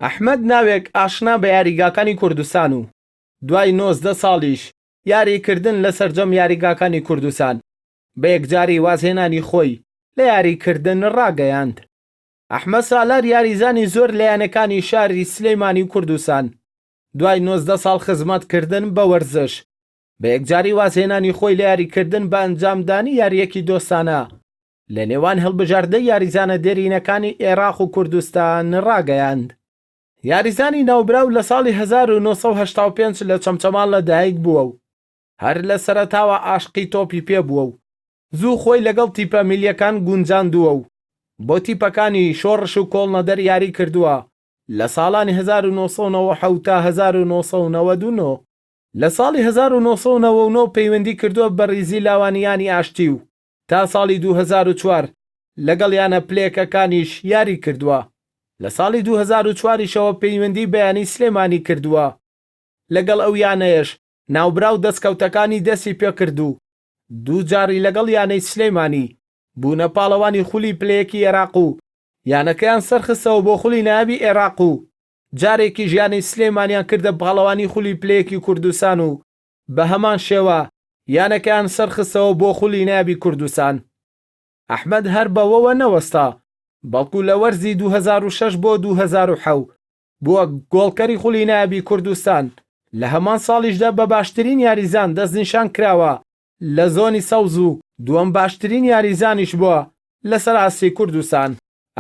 ئەحمەد ناوێک ئاشنا بە یاریگاکانی کوردستان و دوای 19 ساڵیش یاریکردن لە سەرجەم یاریگاکانی کوردستان بە یەکجاری وازهێنانی خۆی لە یاریکردن ڕاگەیاند. ئەحمەد سالار یاریزانی زۆر لە یانەکانی شاری سلەیمانی کوردستان دوای 19 ساڵ خزمەتکردن بە وەرزش بە یەکجاری وازهێنانی خۆی لە یاریکردن بە ئەنجامدانی یاریەکی دۆستانە لە نێوان هەڵبژاردەی یاریزانە دێرینەکانی عێراق و کوردستان ڕاگەیاند. یاریزانی ناوبراو لە ساڵی 1985 لە چەمچەمان لەدایک بووە و هەر لە سەرەتاوە عاشقی تۆپی پێ بووە و زوو خۆی لەگەڵ تیپە میلیەکان گونجاندووە و بۆ تیپەکانی شۆڕش و کۆڵنەدەر یاری کردووە لە ساڵانی 1990 تا 1999. لە ساڵی 1999 پەیوەندی کردووە بە ڕیزی لاوانیانی ئاشتی و تا ساڵی 2004 لەگەڵ یانە پلێکەکانیش یاری کردووە. لە ساڵی 2004 پەیوەندی بەیانی سلێمانی کردووە. لەگەڵ ئەو یانەیەش ناوبراو دەستکەوتەکانی دەستی پێ کردو. دوو جاری لەگەڵ یانەی سلێمانی بوونە پاڵەوانی خولی پلەیەکی عێراق و یانەکەیان سەرخستەوە بۆ خولی نایابی عێراق و جارێکی ژیانی سلێمانیان کردە پاڵەوانی خولی پلەیەکی کوردستان و بە هەمان شێوە یانەکەیان سەرخستەوە بۆ خولی نایابی کوردستان. ئەحمەد هەر بەوەوە نەوەستا بەڵکو لە وەرزی 2006 بۆ 2007 بووە گۆڵکەری خولی نایابی کوردستان. لە هەمان ساڵیشدا بە باشترین یاریزان دەستنیشان کراوە لە زۆنی سەوز و دووەم باشترین یاریزانیش بووە لەسەر ئاسی کوردستان.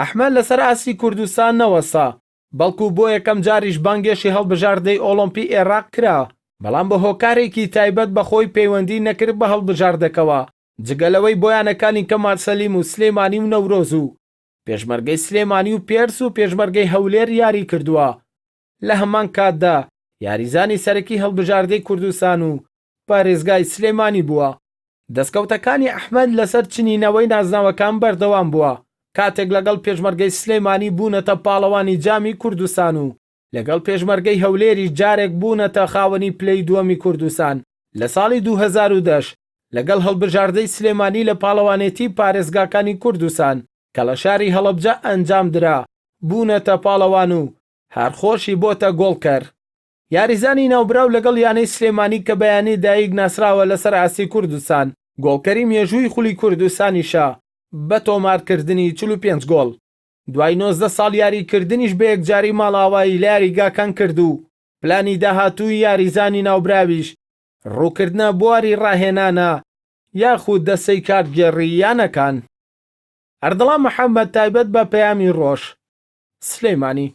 ئەحمەد لەسەر ئاسی کوردستان نەوەستا بەڵکو بۆ یەکەم جاریش بانگێشی هەڵبژاردەی ئۆلۆمپی عێراق کرا، بەڵام بە هۆکارێکی تایبەت بەخۆی پەیوەندی نەکرد بە هەڵبژاردەکەوە جگەلەوەی بۆ یانەکانی کەمال سەلیم و سلێمانی و نەورۆز و پێشمەرگەی سلێمانی و پێرس و پێشمەرگەی هەولێر یاری کردووە. لە هەمان کاتدا یاریزانی سەرەکی هەڵبژاردەی کوردستان و پارێزگای سلێمانی بووە. دەستکەوتەکانی ئەحمەد لەسەر چنینەوەی نازناوەکان بەردەوام بووە کاتێک لەگەڵ پێشمەرگەی سلێمانی بوونەتە پاڵەوانی جامی کوردستان و لەگەڵ پێشمەرگەی هەولێری جارێک بوونەتە خاوەنی پلەی دووەمی کوردستان. لە ساڵی 2010 لەگەڵ هەڵبژاردەی سلێمانی لە پاڵەوانێتی پارێزگاکانی کوردستان کە لە شاری هەڵەبجە ئەنجام درا بوونەتە پاڵەوان و هەرخۆشی بۆتە گۆڵکەر. یاریزانی ناوبراو لەگەڵ یانەی سلێمانی کە بەیانی دایک ناسراوە لەسەر ئاسی کوردستان گۆڵکەری مێژووی خولی کوردستانیشە بە تۆمارکردنی 45 گۆڵ. دوای 19 ساڵ یاریکردنیش بە یەکجاری ماڵاوایی لە یاریگاکان کرد و پلانی داهاتووی یاریزانی ناوبراویش ڕووکردنە بواری ڕاهێنانە یاخود دەستەی کارگێڕی یانەکان. ئەردەڵا محەممەد تایبەت بە پەیامی ڕۆژ سلەیمانی.